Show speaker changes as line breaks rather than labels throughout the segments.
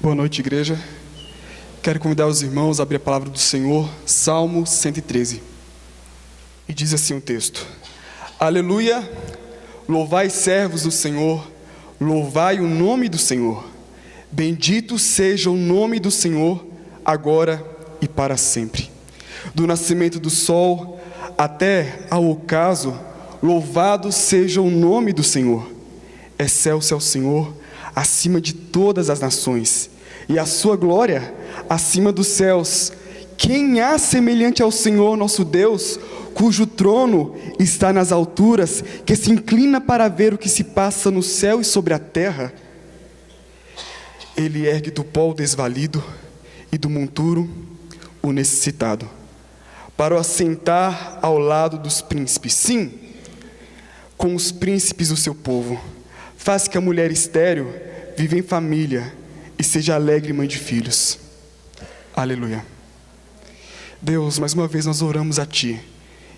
Boa noite, igreja. Quero convidar os irmãos a abrir a palavra do Senhor, Salmo 113. E diz assim o texto: Aleluia, louvai servos do Senhor, louvai o nome do Senhor. Bendito seja o nome do Senhor, agora e para sempre. Do nascimento do sol até ao ocaso, louvado seja o nome do Senhor. Excelso é o Senhor acima de todas as nações, e a sua glória acima dos céus. Quem há semelhante ao Senhor nosso Deus, cujo trono está nas alturas, que se inclina para ver o que se passa no céu e sobre a terra? Ele ergue do pó o desvalido e do monturo o necessitado, para o assentar ao lado dos príncipes. Sim, com os príncipes do seu povo. Faz que a mulher estéril viva em família e seja alegre mãe de filhos. Aleluia. Deus, mais uma vez nós oramos a Ti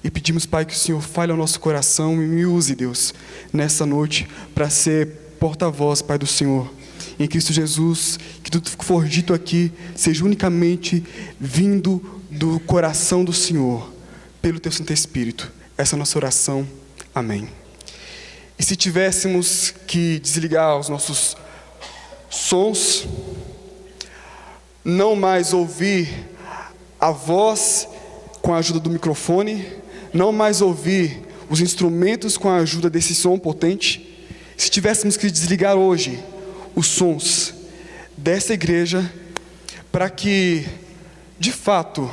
e pedimos, Pai, que o Senhor fale ao nosso coração e me use, Deus, nessa noite para ser porta-voz, Pai, do Senhor. Em Cristo Jesus, que tudo que for dito aqui seja unicamente vindo do coração do Senhor, pelo Teu Santo Espírito. Essa é a nossa oração. Amém. E se tivéssemos que desligar os nossos sons, não mais ouvir a voz com a ajuda do microfone, não mais ouvir os instrumentos com a ajuda desse som potente, se tivéssemos que desligar hoje os sons dessa igreja, para que, de fato,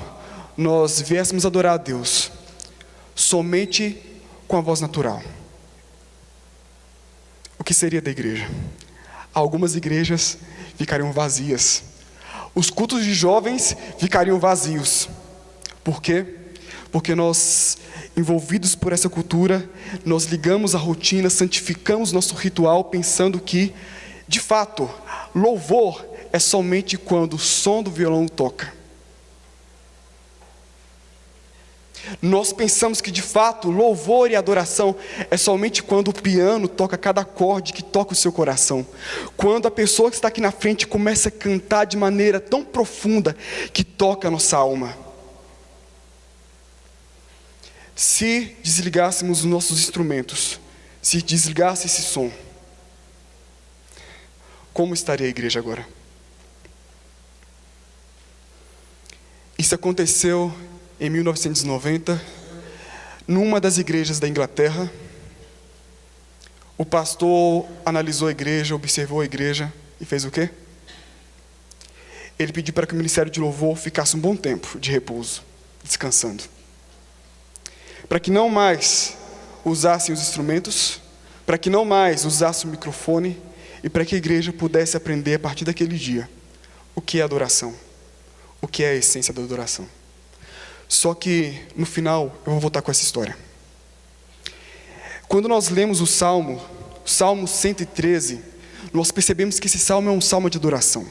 nós viéssemos adorar a Deus somente com a voz natural, o que seria da igreja? Algumas igrejas ficariam vazias. Os cultos de jovens ficariam vazios. Por quê? Porque nós, envolvidos por essa cultura, nós ligamos a rotina, santificamos nosso ritual, pensando que, de fato, louvor é somente quando o som do violão toca. Nós pensamos que, de fato, louvor e adoração é somente quando o piano toca cada acorde que toca o seu coração. Quando a pessoa que está aqui na frente começa a cantar de maneira tão profunda que toca a nossa alma. Se desligássemos os nossos instrumentos, se desligasse esse som, como estaria a igreja agora? Isso aconteceu em 1990, numa das igrejas da Inglaterra. O pastor analisou a igreja, observou a igreja e fez o quê? Ele pediu para que o ministério de louvor ficasse um bom tempo de repouso, descansando, para que não mais usassem os instrumentos, para que não mais usasse o microfone, e para que a igreja pudesse aprender a partir daquele dia o que é adoração, o que é a essência da adoração. Só que, no final, eu vou voltar com essa história. Quando nós lemos o Salmo 113, nós percebemos que esse Salmo é um Salmo de adoração.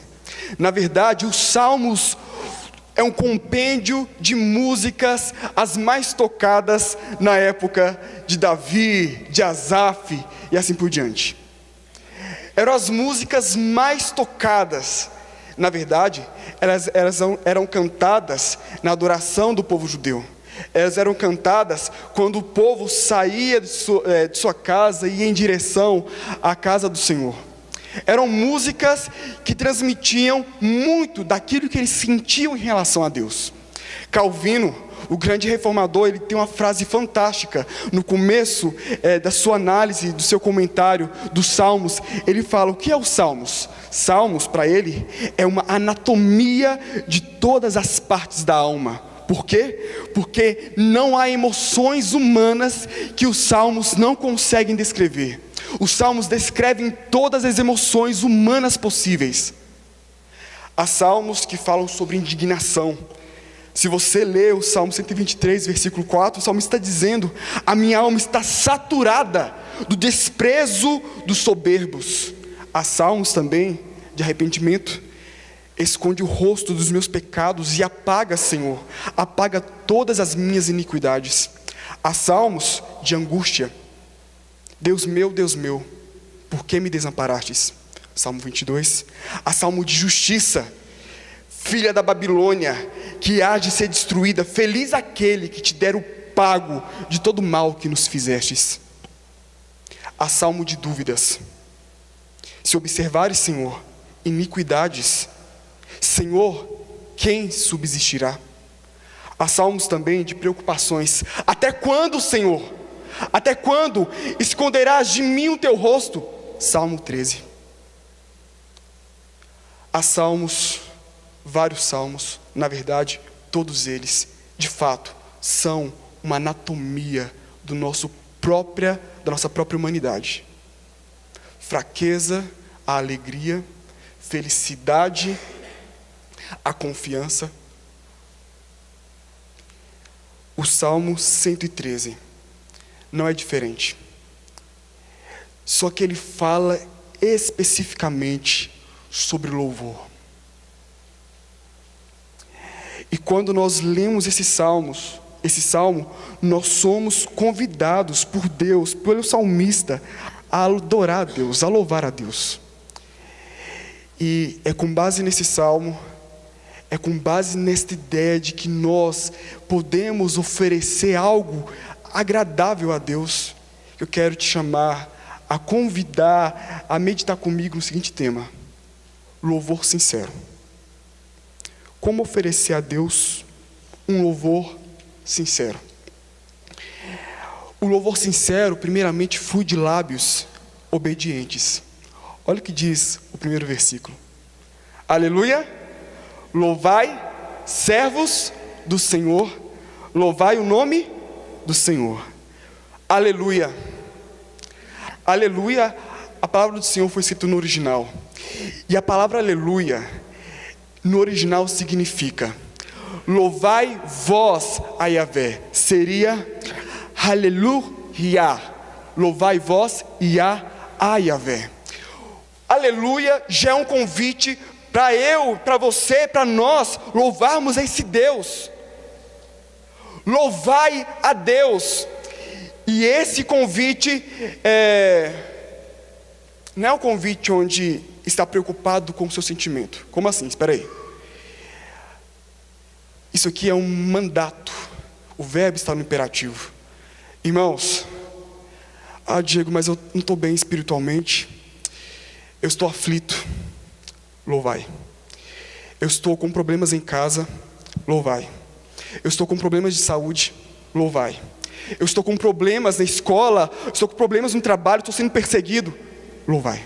Na verdade, os Salmos é um compêndio de músicas, as mais tocadas na época de Davi, de Asaf e assim por diante. Eram as músicas mais tocadas. Na verdade, elas eram cantadas na adoração do povo judeu. Elas eram cantadas quando o povo saía de sua casa e ia em direção à casa do Senhor. Eram músicas que transmitiam muito daquilo que eles sentiam em relação a Deus. Calvino, o grande reformador, ele tem uma frase fantástica. No começo da sua análise, do seu comentário dos Salmos, ele fala: o que é os Salmos? Salmos, para ele, é uma anatomia de todas as partes da alma. Por quê? Porque não há emoções humanas que os Salmos não conseguem descrever. Os Salmos descrevem todas as emoções humanas possíveis. Há Salmos que falam sobre indignação. Se você ler o Salmo 123, versículo 4, o salmista está dizendo: a minha alma está saturada do desprezo dos soberbos. Há salmos também de arrependimento. Esconde o rosto dos meus pecados e apaga, Senhor, apaga todas as minhas iniquidades. Há salmos de angústia. Deus meu, por que me desamparastes? Salmo 22. Há salmo de justiça. Filha da Babilônia, que há de ser destruída, feliz aquele que te der o pago de todo o mal que nos fizestes. Há salmo de dúvidas. Se observares, Senhor, iniquidades, Senhor, quem subsistirá? Há salmos também de preocupações. Até quando, Senhor? Até quando esconderás de mim o teu rosto? Salmo 13. Há salmos, vários salmos, na verdade, todos eles, de fato, são uma anatomia da nossa própria humanidade. Fraqueza, a alegria, felicidade, a confiança. O Salmo 113 não é diferente. Só que ele fala especificamente sobre louvor. E quando nós lemos esse salmo, nós somos convidados por Deus, pelo salmista, a adorar a Deus, a louvar a Deus. E é com base nesse salmo, é com base nesta ideia de que nós podemos oferecer algo agradável a Deus, que eu quero te chamar a convidar a meditar comigo no seguinte tema: louvor sincero. Como oferecer a Deus um louvor sincero? O louvor sincero, primeiramente, flui de lábios obedientes. Olha o que diz o primeiro versículo. Aleluia! Louvai, servos do Senhor, louvai o nome do Senhor. Aleluia! Aleluia, a palavra do Senhor foi escrita no original. E a palavra aleluia, no original significa: louvai vós a Yahvé. Seria aleluia. Louvai vós a Yahvé. Aleluia já é um convite para eu, para você, para nós louvarmos a esse Deus. Louvai a Deus. E esse convite não é um convite onde está preocupado com o seu sentimento. Como assim? Espera aí. Isso aqui é um mandato. O verbo está no imperativo. Irmãos, Diego, mas eu não estou bem espiritualmente. Eu estou aflito. Louvai. Eu estou com problemas em casa. Louvai. Eu estou com problemas de saúde. Louvai. Eu estou com problemas na escola. Estou com problemas no trabalho. Estou sendo perseguido. Louvai.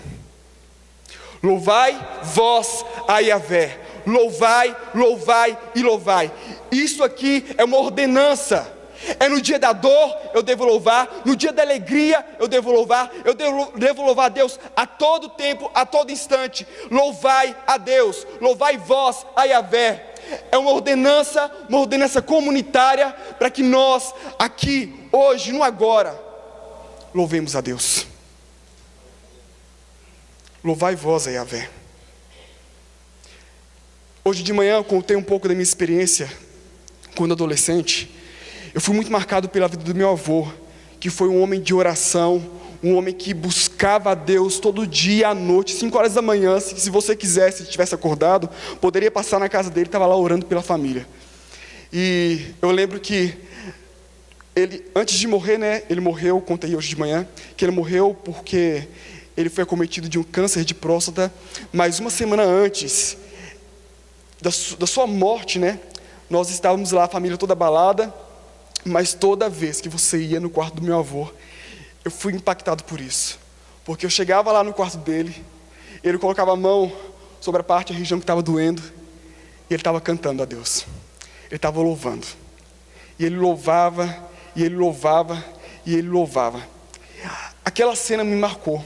Louvai vós a Yahvé. Louvai, louvai e louvai. Isso aqui é uma ordenança. É no dia da dor eu devo louvar, no dia da alegria eu devo louvar, eu devo louvar a Deus a todo tempo, a todo instante. Louvai a Deus, louvai vós a Yahvé. É uma ordenança comunitária para que nós aqui, hoje, no agora, louvemos a Deus. Louvai vós a Yahvé. Hoje de manhã eu contei um pouco da minha experiência quando adolescente. Eu fui muito marcado pela vida do meu avô, que foi um homem de oração, um homem que buscava a Deus todo dia à noite, 5 horas da manhã. Se você quisesse, se tivesse acordado, poderia passar na casa dele, estava lá orando pela família. E eu lembro que ele, antes de morrer, ele morreu, contei hoje de manhã, que ele morreu porque ele foi acometido de um câncer de próstata, mas uma semana antes da sua morte, nós estávamos lá, a família toda abalada, mas toda vez que você ia no quarto do meu avô, eu fui impactado por isso, porque eu chegava lá no quarto dele, ele colocava a mão sobre a região que estava doendo, e ele estava cantando a Deus, ele estava louvando, e ele louvava, e ele louvava, e ele louvava. Aquela cena me marcou,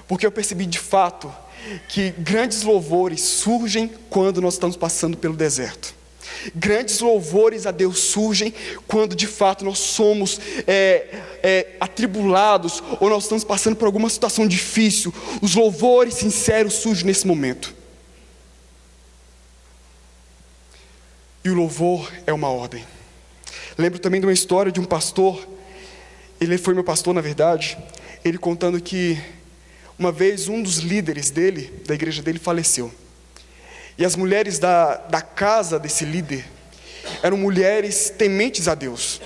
porque eu percebi de fato que grandes louvores surgem quando nós estamos passando pelo deserto. Grandes louvores a Deus surgem quando de fato nós somos atribulados, ou nós estamos passando por alguma situação difícil. Os louvores sinceros surgem nesse momento. E o louvor é uma ordem. Lembro também de uma história de um pastor, ele foi meu pastor na verdade, ele contando que Uma vez um dos líderes dele, da igreja dele, faleceu. E as mulheres da casa desse líder eram mulheres tementes a Deus.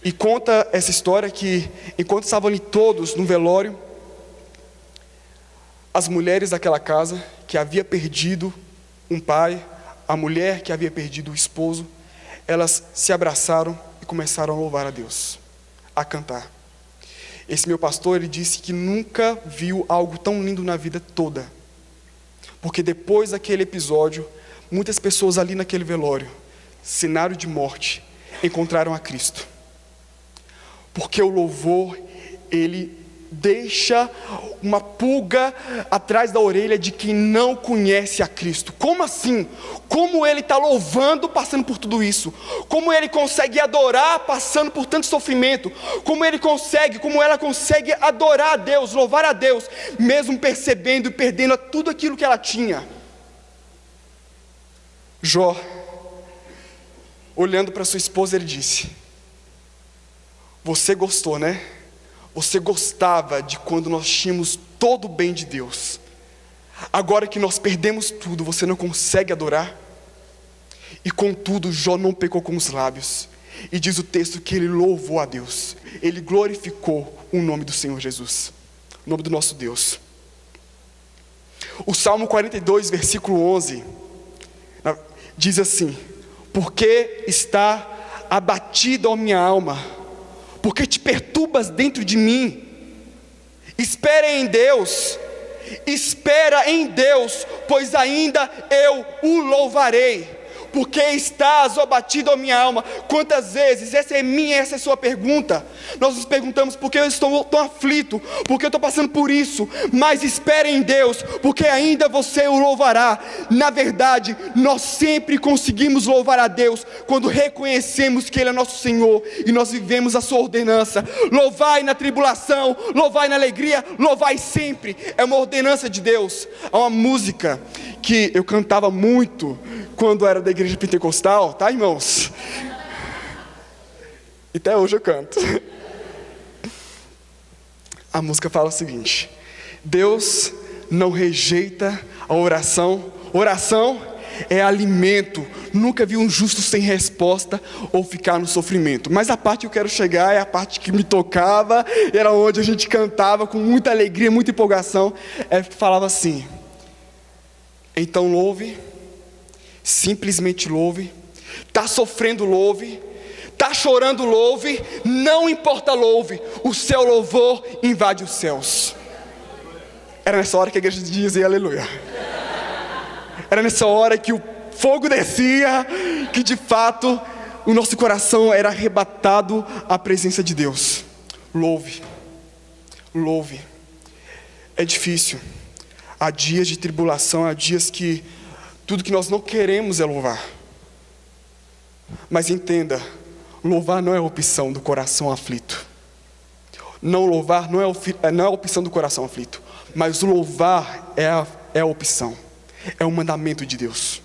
E conta essa história que, enquanto estavam ali todos no velório, as mulheres daquela casa, que havia perdido um pai, a mulher que havia perdido o esposo, elas se abraçaram e começaram a louvar a Deus, a cantar. Esse meu pastor, ele disse que nunca viu algo tão lindo na vida toda. Porque depois daquele episódio, muitas pessoas ali naquele velório, cenário de morte, encontraram a Cristo. Porque o louvor, ele deixa uma pulga atrás da orelha de quem não conhece a Cristo. Como assim? Como ele está louvando passando por tudo isso? Como ele consegue adorar passando por tanto sofrimento? Como ela consegue adorar a Deus, louvar a Deus, mesmo percebendo e perdendo tudo aquilo que ela tinha? Jó, olhando para sua esposa, ele disse: você gostou, né? Você gostava de quando nós tínhamos todo o bem de Deus. Agora que nós perdemos tudo, você não consegue adorar? E contudo, Jó não pecou com os lábios. E diz o texto que ele louvou a Deus. Ele glorificou o nome do Senhor Jesus, o nome do nosso Deus. O Salmo 42, versículo 11, diz assim: porque está abatida a minha alma, porque te perturbas dentro de mim. Espera em Deus, pois ainda eu o louvarei. Porque estás abatido a minha alma. Quantas vezes, essa é a sua pergunta, nós nos perguntamos: por que eu estou tão aflito? Por que eu estou passando por isso? Mas espere em Deus, porque ainda você o louvará. Na verdade, nós sempre conseguimos louvar a Deus quando reconhecemos que Ele é nosso Senhor e nós vivemos a sua ordenança. Louvai na tribulação, louvai na alegria, louvai sempre. É uma ordenança de Deus. Há uma música que eu cantava muito quando era da igreja pentecostal, tá, irmãos? E até hoje eu canto. A música fala o seguinte: Deus não rejeita a oração. Oração é alimento. Nunca vi um justo sem resposta ou ficar no sofrimento. Mas a parte que eu quero chegar é a parte que me tocava, era onde a gente cantava com muita alegria, muita empolgação. Falava assim: então louve, simplesmente louve. Está sofrendo, louve. Está chorando, louve. Não importa, louve. O seu louvor invade os céus. Era nessa hora que a igreja dizia aleluia. Era nessa hora que o fogo descia, que de fato o nosso coração era arrebatado à presença de Deus. Louve, louve. É difícil. Há dias de tribulação, há dias que tudo que nós não queremos é louvar. Mas entenda, louvar não é opção do coração aflito. Não louvar não é a opção do coração aflito. Mas louvar é a opção. É o mandamento de Deus.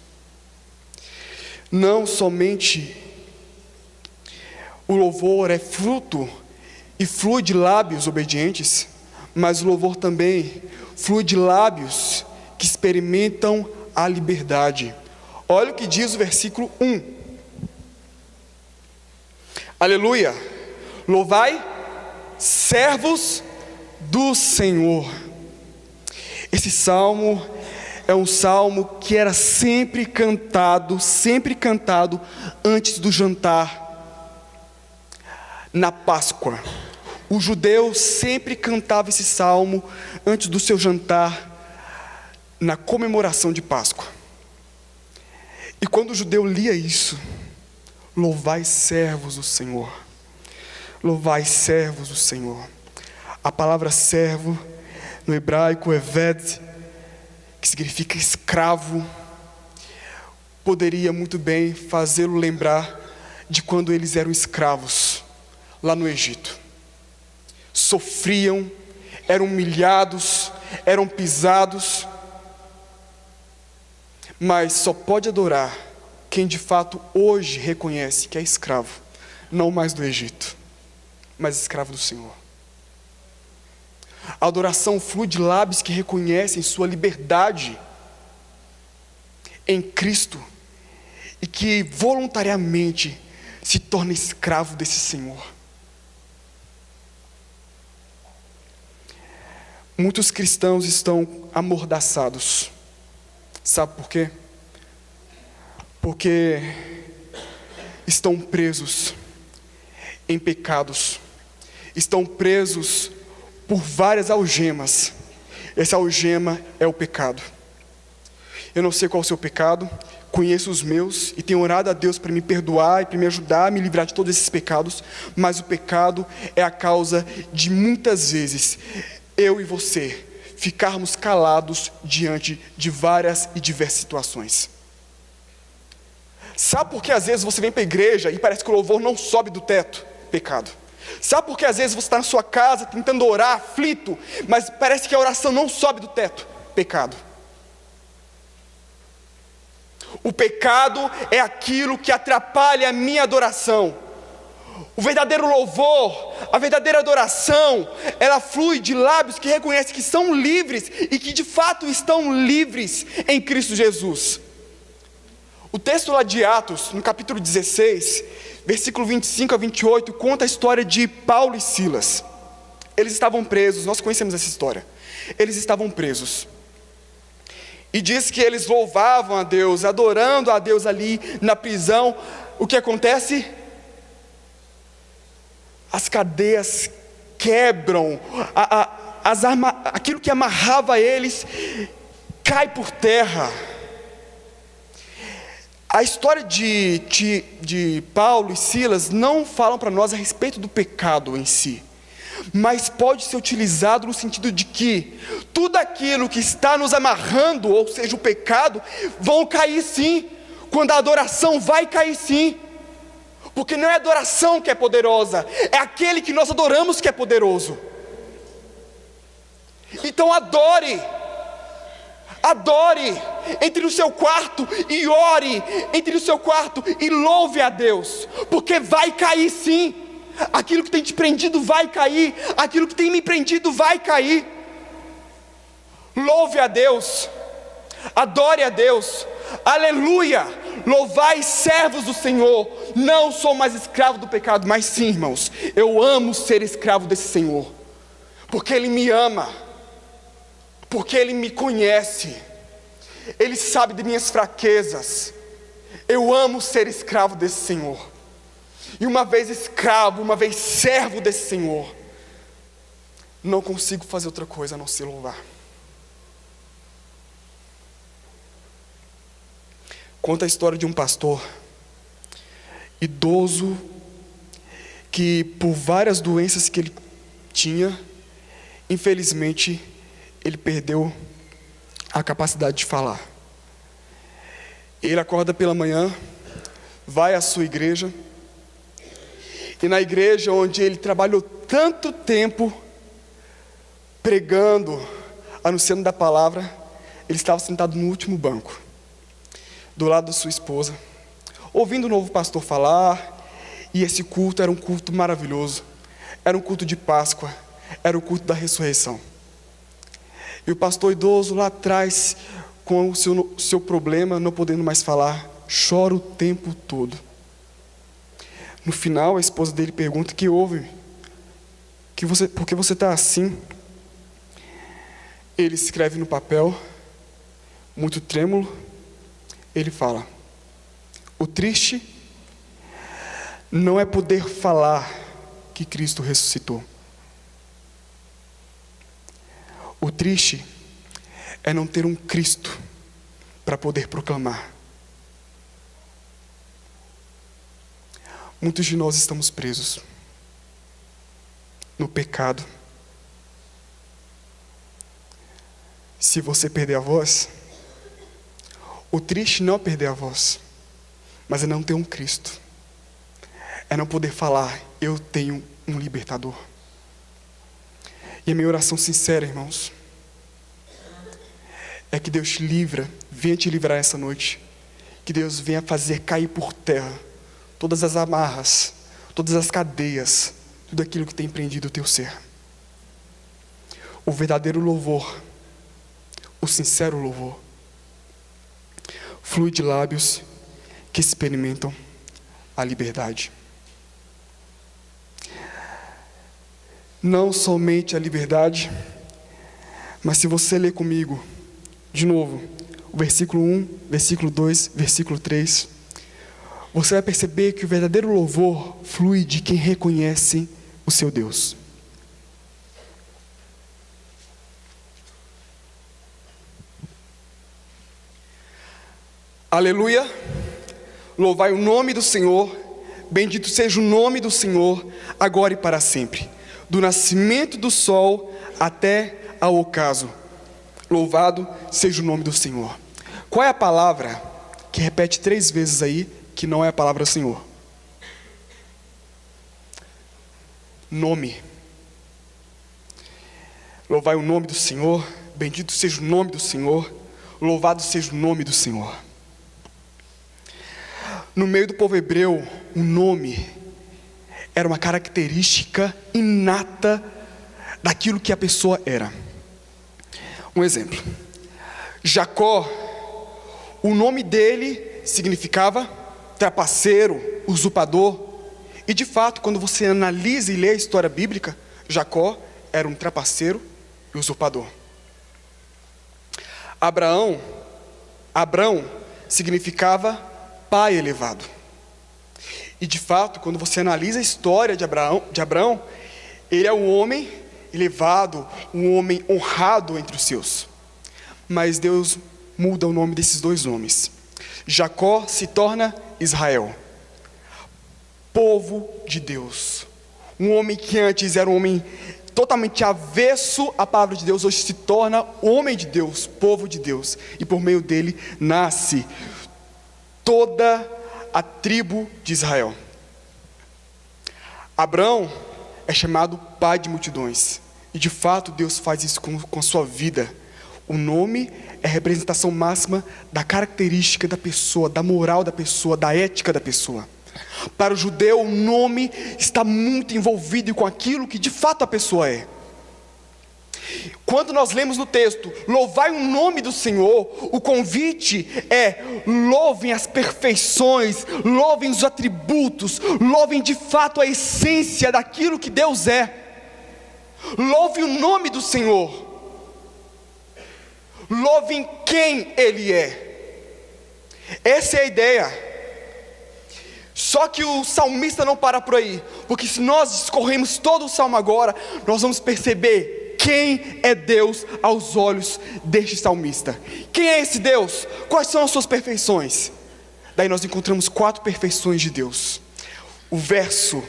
Não somente o louvor é fruto e flui de lábios obedientes, mas o louvor também flui de lábios que experimentam a liberdade. Olha o que diz o versículo 1. Aleluia! Louvai, servos do Senhor. Esse salmo é um salmo que era sempre cantado antes do jantar, na Páscoa. O judeu sempre cantava esse salmo antes do seu jantar, na comemoração de Páscoa. E quando o judeu lia isso: louvai servos do Senhor, louvai servos do Senhor. A palavra servo no hebraico eved, que significa escravo, poderia muito bem fazê-lo lembrar de quando eles eram escravos lá no Egito. Sofriam, eram humilhados, eram pisados, mas só pode adorar quem de fato hoje reconhece que é escravo, não mais do Egito, mas escravo do Senhor. A adoração flui de lábios que reconhecem sua liberdade em Cristo e que voluntariamente se torna escravo desse Senhor. Muitos cristãos estão amordaçados. Sabe por quê? Porque estão presos em pecados. Estão presos por várias algemas. Essa algema é o pecado. Eu não sei qual é o seu pecado, conheço os meus e tenho orado a Deus para me perdoar e para me ajudar a me livrar de todos esses pecados, mas o pecado é a causa de muitas vezes eu e você ficarmos calados diante de várias e diversas situações. Sabe por que às vezes você vem para a igreja e parece que o louvor não sobe do teto? Pecado. Sabe por que às vezes você está na sua casa tentando orar, aflito, mas parece que a oração não sobe do teto? Pecado. O pecado é aquilo que atrapalha a minha adoração. O verdadeiro louvor, a verdadeira adoração, ela flui de lábios que reconhecem que são livres e que de fato estão livres em Cristo Jesus. O texto lá de Atos, no capítulo 16, versículo 25 a 28, conta a história de Paulo e Silas. Eles estavam presos, nós conhecemos essa história. Eles estavam presos. E diz que eles louvavam a Deus, adorando a Deus ali na prisão. O que acontece? As cadeias quebram, aquilo que amarrava eles cai por terra. A história de Paulo e Silas não falam para nós a respeito do pecado em si, mas pode ser utilizado no sentido de que tudo aquilo que está nos amarrando, ou seja, o pecado, vão cair sim, quando a adoração vai cair sim, porque não é a adoração que é poderosa, é aquele que nós adoramos que é poderoso. Então adore, entre no seu quarto e ore, entre no seu quarto e louve a Deus, porque vai cair sim, aquilo que tem te prendido vai cair, aquilo que tem me prendido vai cair. Louve a Deus, adore a Deus, aleluia, louvai servos do Senhor, não sou mais escravo do pecado, mas sim, irmãos, eu amo ser escravo desse Senhor, porque Ele me ama, porque Ele me conhece, Ele sabe de minhas fraquezas. Eu amo ser escravo desse Senhor. E uma vez escravo, uma vez servo desse Senhor, não consigo fazer outra coisa a não ser louvar. Conta a história de um pastor idoso que, por várias doenças que ele tinha, infelizmente ele perdeu a capacidade de falar. Ele acorda pela manhã, vai à sua igreja, e na igreja onde ele trabalhou tanto tempo pregando, anunciando da palavra, ele estava sentado no último banco, do lado da sua esposa, ouvindo o novo pastor falar. E esse culto era um culto maravilhoso, era um culto de Páscoa, era o culto da ressurreição. E o pastor idoso lá atrás, com o seu problema, não podendo mais falar, chora o tempo todo. No final, a esposa dele pergunta: o que houve? Por que você está assim? Ele escreve no papel, muito trêmulo, ele fala: o triste não é poder falar que Cristo ressuscitou. O triste é não ter um Cristo para poder proclamar. Muitos de nós estamos presos no pecado. Se você perder a voz, o triste não é perder a voz, mas é não ter um Cristo. É não poder falar: eu tenho um libertador. E a minha oração sincera, irmãos, é que Deus venha te livrar essa noite. Que Deus venha fazer cair por terra todas as amarras, todas as cadeias, tudo aquilo que tem prendido o teu ser. o verdadeiro louvor, o sincero louvor, flui de lábios que experimentam a liberdade. Não somente a liberdade, mas se você ler comigo, de novo, o versículo 1, versículo 2, versículo 3, você vai perceber que o verdadeiro louvor flui de quem reconhece o seu Deus. Aleluia, louvai o nome do Senhor, bendito seja o nome do Senhor, agora e para sempre, do nascimento do sol até ao ocaso, louvado seja o nome do Senhor. Qual é a palavra que repete 3 vezes aí, que não é a palavra Senhor? Nome. Louvai o nome do Senhor, bendito seja o nome do Senhor, louvado seja o nome do Senhor. No meio do povo hebreu, o nome era uma característica inata daquilo que a pessoa era. Um exemplo, Jacó, o nome dele significava trapaceiro, usurpador, e de fato, quando você analisa e lê a história bíblica, Jacó era um trapaceiro e usurpador. Abrão significava pai elevado. E de fato, quando você analisa a história de Abrão, ele é um homem elevado, um homem honrado entre os seus. Mas Deus muda o nome desses 2 nomes. Jacó se torna Israel, povo de Deus. Um homem que antes era um homem totalmente avesso à palavra de Deus, hoje se torna homem de Deus, povo de Deus. E por meio dele nasce toda a tribo de Israel. Abrão é chamado pai de multidões. E de fato Deus faz isso com a sua vida. O nome é a representação máxima da característica da pessoa, da moral da pessoa, da ética da pessoa. Para o judeu, o nome está muito envolvido com aquilo que de fato a pessoa é. Quando nós lemos no texto, louvai o nome do Senhor, o convite é: louvem as perfeições, louvem os atributos, louvem de fato a essência daquilo que Deus é. Louve o nome do Senhor, louvem quem Ele é. Essa é a ideia. Só que o salmista não para por aí, porque se nós discorremos todo o salmo agora, nós vamos perceber quem é Deus aos olhos deste salmista. Quem é esse Deus? Quais são as suas perfeições? Daí nós encontramos 4 perfeições de Deus. O verso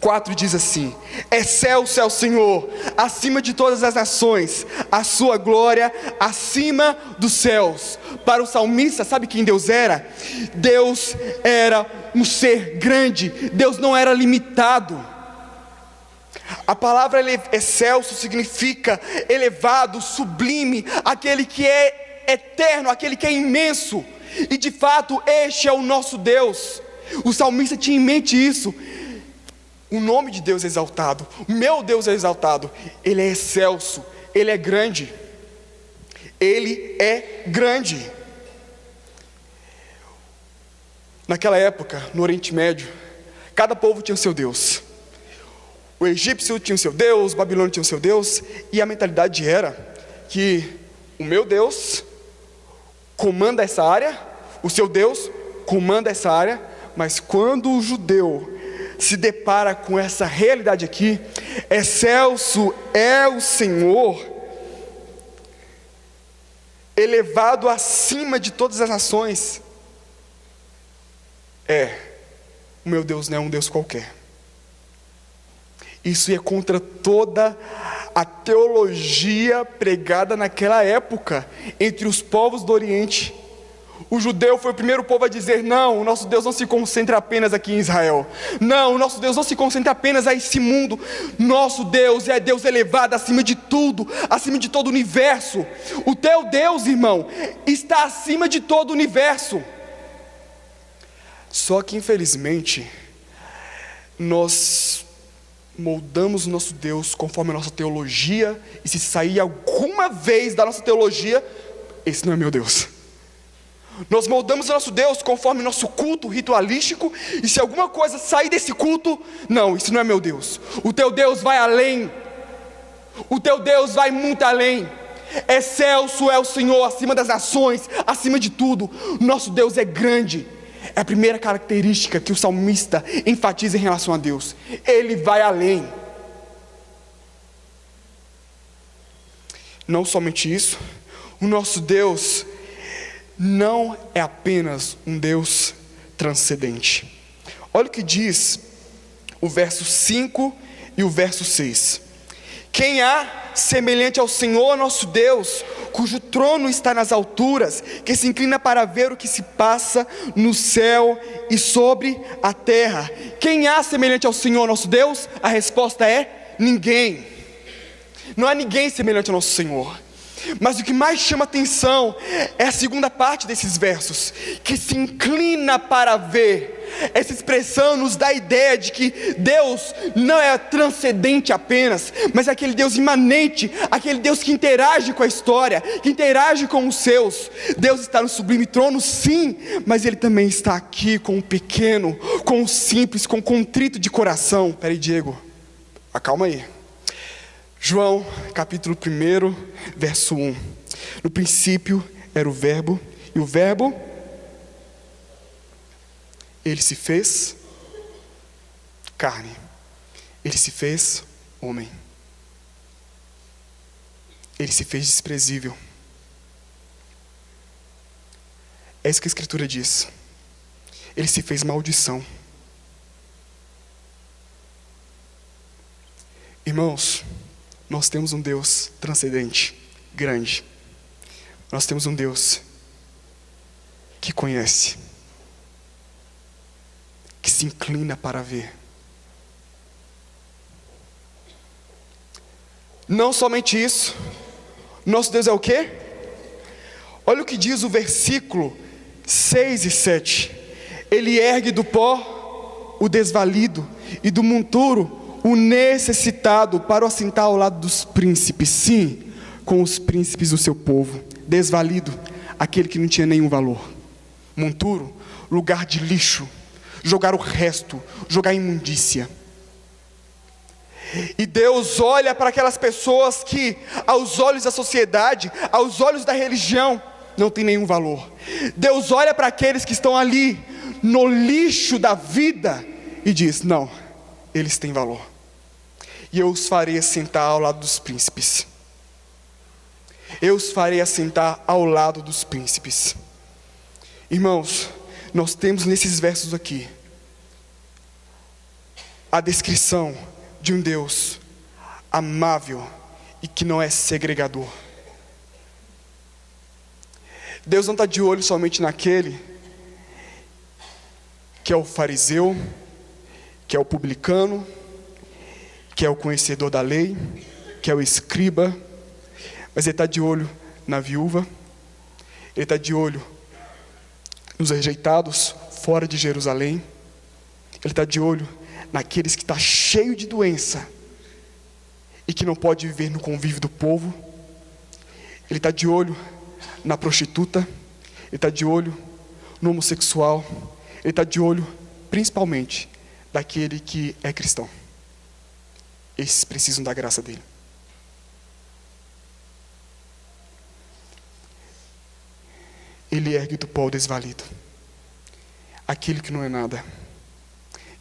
4 diz assim: excelso é o Senhor, acima de todas as nações, a sua glória acima dos céus. Para o salmista, sabe quem Deus era? Deus era um ser grande, Deus não era limitado. A palavra excelso significa elevado, sublime, aquele que é eterno, aquele que é imenso. E de fato este é o nosso Deus. O salmista tinha em mente isso. O nome de Deus é exaltado, o meu Deus é exaltado. Ele é excelso, Ele é grande. Ele é grande. Naquela época, no Oriente Médio, cada povo tinha o seu Deus. O egípcio tinha o seu Deus, o babilônio tinha o seu Deus. E a mentalidade era que o meu Deus comanda essa área, o seu Deus comanda essa área. Mas quando o judeu se depara com essa realidade aqui, excelso é o Senhor, elevado acima de todas as nações. O meu Deus não é um Deus qualquer. Isso ia contra toda a teologia pregada naquela época entre os povos do Oriente. O judeu foi o primeiro povo a dizer: não, o nosso Deus não se concentra apenas aqui em Israel. Não, o nosso Deus não se concentra apenas a esse mundo. Nosso Deus é Deus elevado acima de tudo, acima de todo o universo. O teu Deus, irmão, está acima de todo o universo. Só que infelizmente nós moldamos o nosso Deus conforme a nossa teologia, e se sair alguma vez da nossa teologia, esse não é meu Deus. Nós moldamos o nosso Deus conforme o nosso culto ritualístico, e se alguma coisa sair desse culto, não, isso não é meu Deus. O teu Deus vai além, o teu Deus vai muito além. Excelso é o Senhor acima das nações, acima de tudo. Nosso Deus é grande. É a primeira característica que o salmista enfatiza em relação a Deus. Ele vai além. Não somente isso, o nosso Deus não é apenas um Deus transcendente. Olha o que diz o verso 5 e o verso 6. Quem há semelhante ao Senhor nosso Deus, cujo trono está nas alturas, que se inclina para ver o que se passa no céu e sobre a terra? Quem há semelhante ao Senhor nosso Deus? A resposta é ninguém. Não há ninguém semelhante ao nosso Senhor. Mas o que mais chama atenção é a segunda parte desses versos, que se inclina para ver. Essa expressão nos dá a ideia de que Deus não é transcendente apenas, mas é aquele Deus imanente, aquele Deus que interage com a história, que interage com os seus. Deus está no sublime trono, sim, mas Ele também está aqui com o pequeno, com o simples, com o contrito de coração. Peraí, Diego, acalma aí. João, capítulo 1, verso 1. No princípio era o Verbo, e o Verbo, Ele se fez carne, Ele se fez homem, Ele se fez desprezível. É isso que a Escritura diz. Ele se fez maldição. Irmãos, nós temos um Deus transcendente, grande. Nós temos um Deus que conhece, que se inclina para ver. Não somente isso, nosso Deus é o quê? Olha o que diz o versículo 6 e 7. Ele ergue do pó o desvalido, e do monturo o necessitado, para o assentar ao lado dos príncipes, sim, com os príncipes do seu povo. Desvalido, aquele que não tinha nenhum valor. Monturo, lugar de lixo, jogar o resto, jogar imundícia. E Deus olha para aquelas pessoas que, aos olhos da sociedade, aos olhos da religião, não tem nenhum valor. Deus olha para aqueles que estão ali, no lixo da vida, e diz: não, eles têm valor, e eu os farei assentar ao lado dos príncipes. Eu os farei assentar ao lado dos príncipes. Irmãos, nós temos nesses versos aqui a descrição de um Deus amável e que não é segregador. Deus não está de olho somente naquele que é o fariseu, que é o publicano, que é o conhecedor da lei, que é o escriba, mas Ele está de olho na viúva, Ele está de olho nos rejeitados fora de Jerusalém, Ele está de olho naqueles que estão cheios de doença e que não pode viver no convívio do povo. Ele está de olho na prostituta, Ele está de olho no homossexual, Ele está de olho principalmente daquele que é cristão. Esses precisam da graça dele. Ele ergue do pó o desvalido, aquele que não é nada,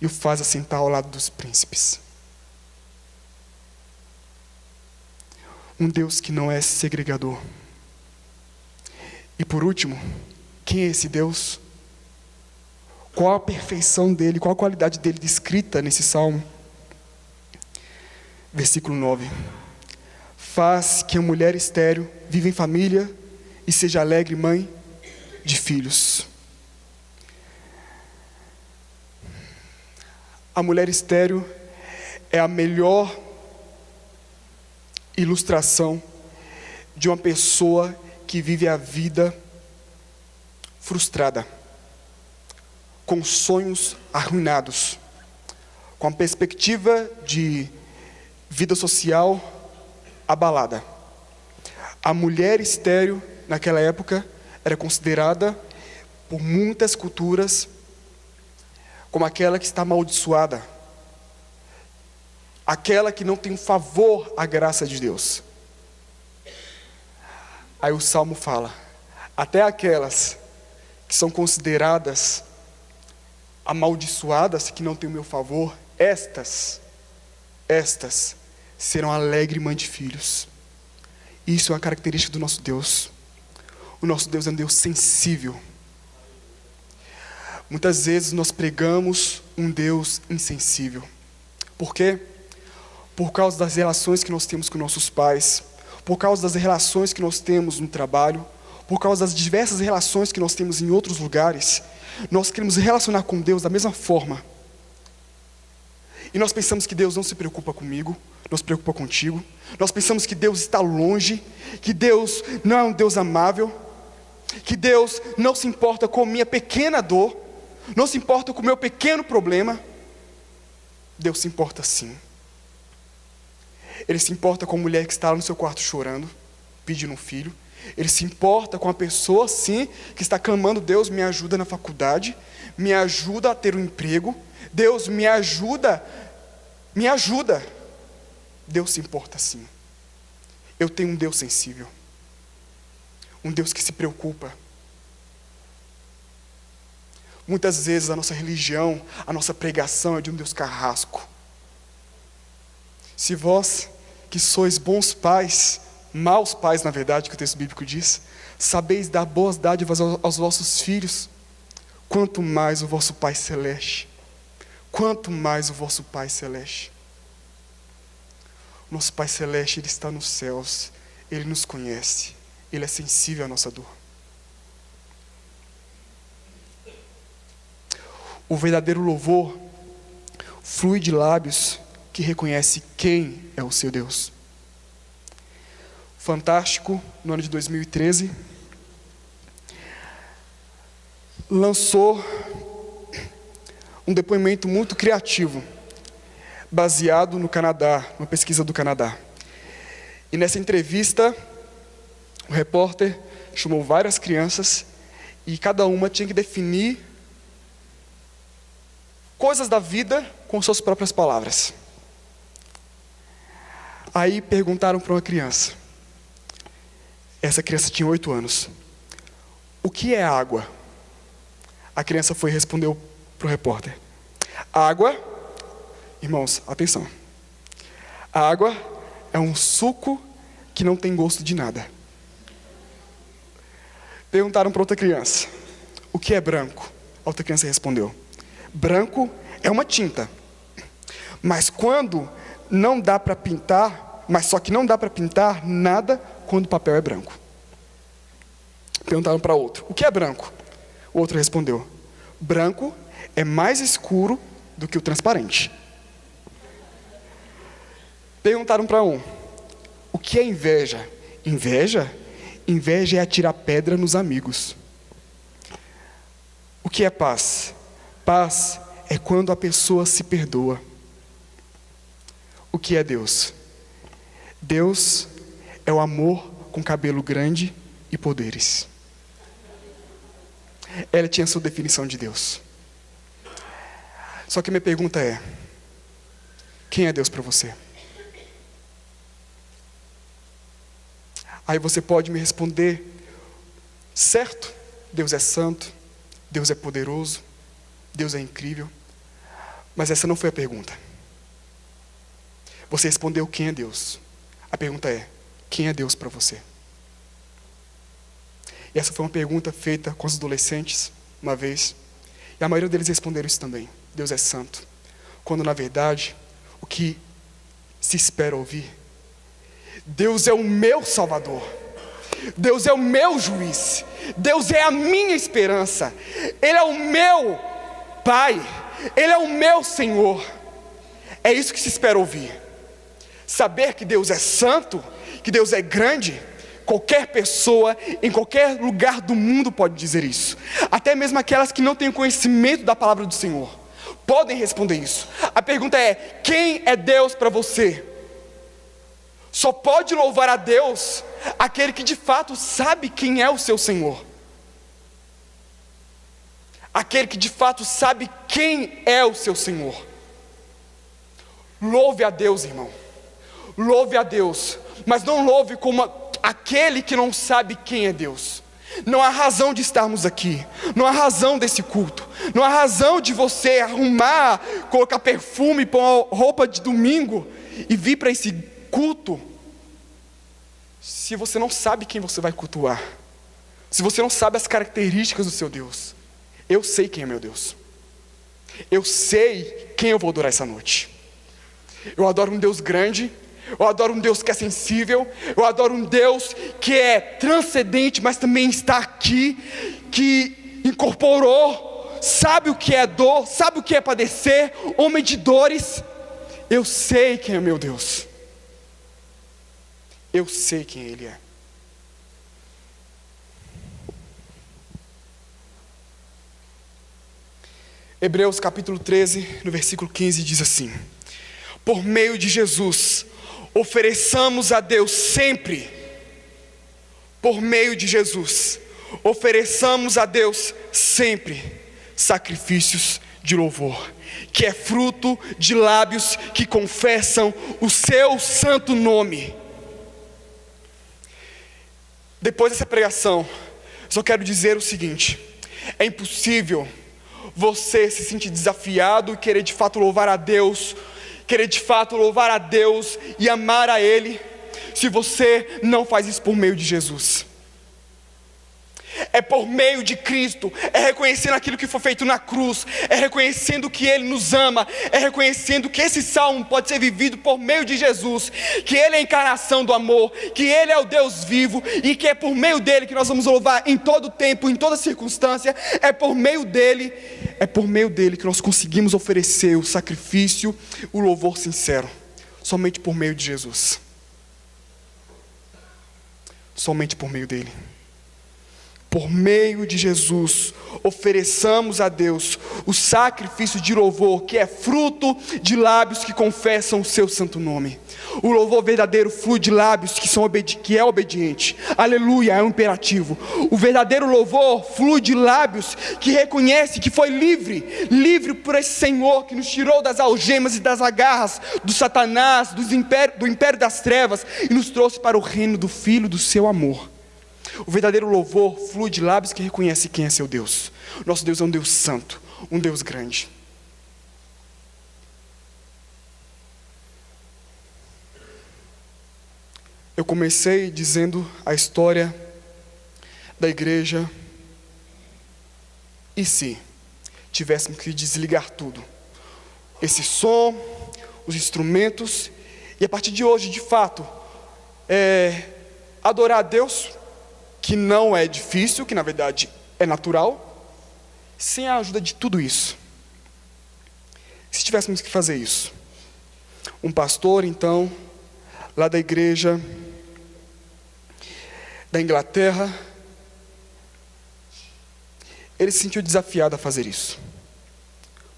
e o faz assentar ao lado dos príncipes. Um Deus que não é segregador. E por último, quem é esse Deus? Qual a perfeição dele, qual a qualidade dele descrita nesse salmo? Versículo 9. Faz que a mulher estéril viva em família e seja alegre mãe de filhos. A mulher estéril é a melhor ilustração de uma pessoa que vive a vida frustrada, com sonhos arruinados, com a perspectiva de vida social abalada. A mulher estéril, naquela época, era considerada por muitas culturas como aquela que está amaldiçoada, aquela que não tem favor à graça de Deus. Aí o Salmo fala: até aquelas que são consideradas amaldiçoadas, que não têm o meu favor, estas serão alegre mãe de filhos. Isso é uma característica do nosso Deus. O nosso Deus é um Deus sensível. Muitas vezes nós pregamos um Deus insensível. Por quê? Por causa das relações que nós temos com nossos pais, por causa das relações que nós temos no trabalho, por causa das diversas relações que nós temos em outros lugares. Nós queremos relacionar com Deus da mesma forma. E nós pensamos que Deus não se preocupa comigo, não se preocupa contigo. Nós pensamos que Deus está longe, que Deus não é um Deus amável, que Deus não se importa com a minha pequena dor, não se importa com o meu pequeno problema. Deus se importa sim. Ele se importa com a mulher que está lá no seu quarto chorando, pedindo um filho. Ele se importa com a pessoa sim, que está clamando: Deus, me ajuda na faculdade, me ajuda a ter um emprego, Deus, me ajuda, me ajuda. Deus se importa sim. Eu tenho um Deus sensível, um Deus que se preocupa. Muitas vezes a nossa religião, a nossa pregação é de um Deus carrasco. Se vós, que sois bons pais, maus pais na verdade, que o texto bíblico diz, sabeis dar boas dádivas aos vossos filhos, quanto mais o vosso Pai Celeste, quanto mais o vosso Pai Celeste. Nosso Pai Celeste, Ele está nos céus, Ele nos conhece, Ele é sensível à nossa dor. O verdadeiro louvor flui de lábios que reconhece quem é o seu Deus. Fantástico, no ano de 2013, lançou um depoimento muito criativo, baseado no Canadá, uma pesquisa do Canadá. E nessa entrevista, o repórter chamou várias crianças e cada uma tinha que definir coisas da vida com suas próprias palavras. Aí perguntaram para uma criança, essa criança tinha 8 anos, o que é água? A criança foi e respondeu para o repórter: água, irmãos, atenção, água é um suco que não tem gosto de nada. Perguntaram para outra criança, o que é branco? A outra criança respondeu: branco é uma tinta, mas quando não dá para pintar, mas só que não dá para pintar nada quando o papel é branco. Perguntaram para outro, o que é branco? O outro respondeu: branco é mais escuro do que o transparente. Perguntaram para um, o que é inveja? Inveja? Inveja é atirar pedra nos amigos. O que é paz? Paz é quando a pessoa se perdoa. O que é Deus? Deus é o amor com cabelo grande e poderes. Ela tinha sua definição de Deus. Só que minha pergunta é: quem é Deus para você? Aí você pode me responder: certo, Deus é santo, Deus é poderoso, Deus é incrível. Mas essa não foi a pergunta. Você respondeu quem é Deus. A pergunta é: quem é Deus para você? E essa foi uma pergunta feita com os adolescentes uma vez, e a maioria deles responderam isso também: Deus é santo. Quando na verdade, o que se espera ouvir: Deus é o meu Salvador, Deus é o meu juiz, Deus é a minha esperança, Ele é o meu Pai, Ele é o meu Senhor. É isso que se espera ouvir. Saber que Deus é santo, que Deus é grande. Qualquer pessoa, em qualquer lugar do mundo pode dizer isso. Até mesmo aquelas que não têm conhecimento da palavra do Senhor podem responder isso. A pergunta é: quem é Deus para você? Só pode louvar a Deus aquele que de fato sabe quem é o seu Senhor. Aquele que de fato sabe quem é o seu Senhor. Louve a Deus, irmão. Louve a Deus, mas não louve como aquele que não sabe quem é Deus. Não há razão de estarmos aqui, não há razão desse culto, não há razão de você arrumar, colocar perfume, pôr roupa de domingo e vir para esse culto, se você não sabe quem você vai cultuar, se você não sabe as características do seu Deus. Eu sei quem é meu Deus, eu sei quem eu vou adorar essa noite. Eu adoro um Deus grande, eu adoro um Deus que é sensível, eu adoro um Deus que é transcendente, mas também está aqui, que incorporou, sabe o que é dor, sabe o que é padecer, homem de dores. Eu sei quem é meu Deus, eu sei quem Ele é. Hebreus capítulo 13, no versículo 15 diz assim: por meio de Jesus, ofereçamos a Deus sempre, por meio de Jesus, ofereçamos a Deus sempre sacrifícios de louvor, que é fruto de lábios que confessam o seu santo nome. Depois dessa pregação, só quero dizer o seguinte: é impossível você se sentir desafiado e querer de fato louvar a Deus, e amar a Ele, se você não faz isso por meio de Jesus. É por meio de Cristo, é reconhecendo aquilo que foi feito na cruz, é reconhecendo que Ele nos ama, é reconhecendo que esse salmo pode ser vivido por meio de Jesus, que Ele é a encarnação do amor, que Ele é o Deus vivo, e que é por meio dEle que nós vamos louvar em todo tempo, em toda circunstância. É por meio dEle que nós conseguimos oferecer o sacrifício, o louvor sincero, somente por meio de Jesus, somente por meio dEle. Por meio de Jesus, ofereçamos a Deus o sacrifício de louvor, que é fruto de lábios que confessam o seu santo nome. O louvor verdadeiro flui de lábios que é obediente. Aleluia, é um imperativo. O verdadeiro louvor flui de lábios que reconhece que foi livre por esse Senhor que nos tirou das algemas e das agarras do Satanás, do império das trevas, e nos trouxe para o reino do Filho do seu amor. O verdadeiro louvor flui de lábios que reconhecem quem é seu Deus. Nosso Deus é um Deus santo, um Deus grande. Eu comecei dizendo a história da igreja. E se tivéssemos que desligar tudo? Esse som, os instrumentos, e a partir de hoje, de fato, adorar a Deus, que não é difícil, que na verdade é natural, sem a ajuda de tudo isso. Se tivéssemos que fazer isso, um pastor então, lá da igreja da Inglaterra, ele se sentiu desafiado a fazer isso.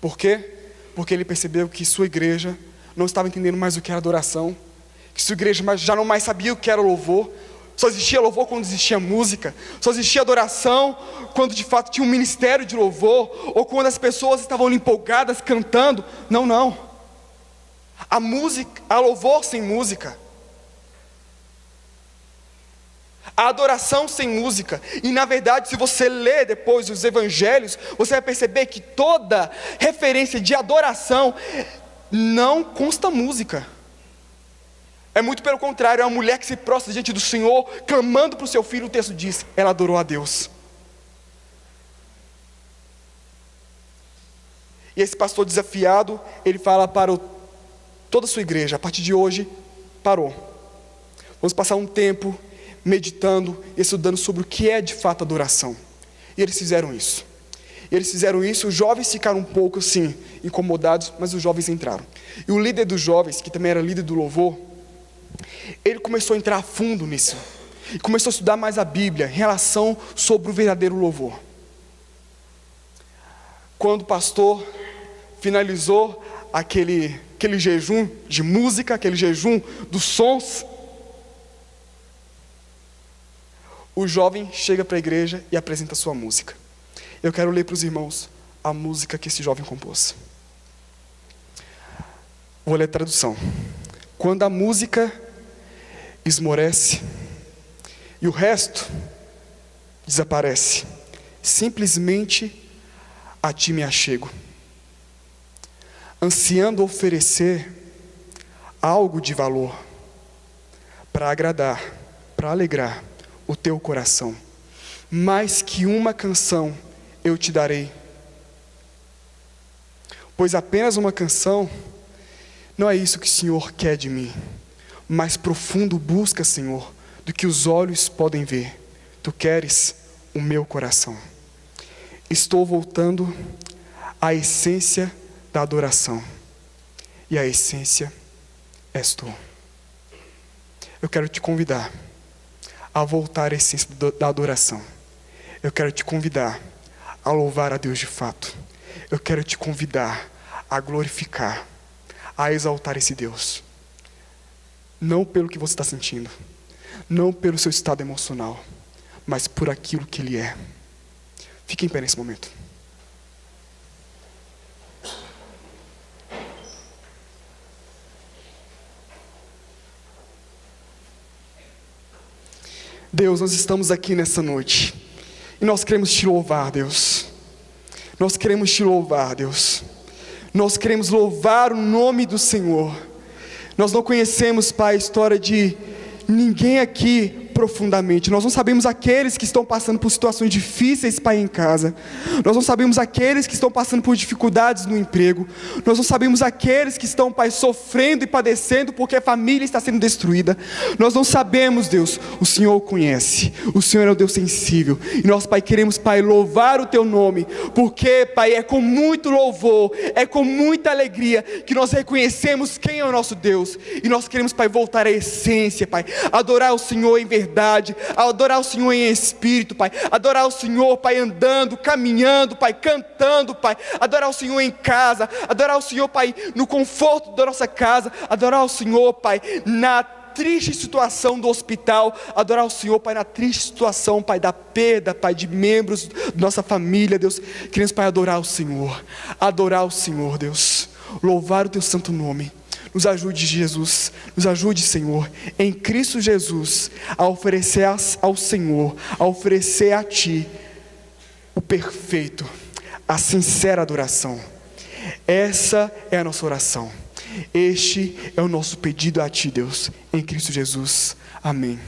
Por quê? Porque ele percebeu que sua igreja não estava entendendo mais o que era adoração, que sua igreja já não mais sabia o que era louvor. Só existia louvor quando existia música, só existia adoração quando de fato tinha um ministério de louvor, ou quando as pessoas estavam empolgadas cantando. Não. Há louvor sem música, a adoração sem música. E na verdade, se você ler depois os evangelhos, você vai perceber que toda referência de adoração não consta música. É muito pelo contrário, é uma mulher que se prostra diante do Senhor, clamando para o seu filho. O texto diz, ela adorou a Deus. E esse pastor desafiado, ele fala para toda a sua igreja: a partir de hoje, parou. Vamos passar um tempo meditando e estudando sobre o que é de fato adoração. E eles fizeram isso. Os jovens ficaram um pouco assim, incomodados, mas os jovens entraram. E o líder dos jovens, que também era líder do louvor, ele começou a entrar a fundo nisso, e começou a estudar mais a Bíblia, em relação sobre o verdadeiro louvor. Quando o pastor finalizou aquele jejum de música, aquele jejum dos sons, o jovem chega para a igreja e apresenta a sua música. Eu quero ler para os irmãos a música que esse jovem compôs. Vou ler a tradução. Quando a música esmorece e o resto desaparece, simplesmente a ti me achego, ansiando oferecer algo de valor para agradar, para alegrar o teu coração. Mais que uma canção eu te darei, pois apenas uma canção não é isso que o Senhor quer de mim. Mais profundo busca, Senhor, do que os olhos podem ver. Tu queres o meu coração. Estou voltando à essência da adoração, e a essência és tu. Eu quero te convidar a voltar à essência da adoração. Eu quero te convidar a louvar a Deus de fato. Eu quero te convidar a glorificar, a exaltar esse Deus. Não pelo que você está sentindo, não pelo seu estado emocional, mas por aquilo que Ele é. Fique em pé nesse momento. Deus, nós estamos aqui nessa noite e nós queremos te louvar, Deus. Nós queremos te louvar, Deus. Nós queremos louvar o nome do Senhor. Nós não conhecemos, Pai, a história de ninguém aqui profundamente. Nós não sabemos aqueles que estão passando por situações difíceis, Pai, em casa. Nós não sabemos aqueles que estão passando por dificuldades no emprego. Nós não sabemos aqueles que estão, Pai, sofrendo e padecendo porque a família está sendo destruída. Nós não sabemos, Deus. O Senhor o conhece. O Senhor é o Deus sensível. E nós, Pai, queremos, Pai, louvar o Teu nome, porque, Pai, é com muito louvor, é com muita alegria que nós reconhecemos quem é o nosso Deus. E nós queremos, Pai, voltar à essência, Pai, adorar o Senhor em verdade, adorar o Senhor em espírito, Pai, adorar o Senhor, Pai, andando, caminhando, Pai, cantando, Pai, adorar o Senhor em casa, adorar o Senhor, Pai, no conforto da nossa casa, adorar o Senhor, Pai, na triste situação do hospital, adorar o Senhor, Pai, na triste situação, Pai, da perda, Pai, de membros da nossa família, Deus. Queremos, Pai, adorar o Senhor, Deus, louvar o Teu santo nome. Nos ajude, Jesus, nos ajude, Senhor, em Cristo Jesus, a oferecer ao Senhor, a oferecer a Ti o perfeito, a sincera adoração. Essa é a nossa oração. Este é o nosso pedido a Ti, Deus, em Cristo Jesus. Amém.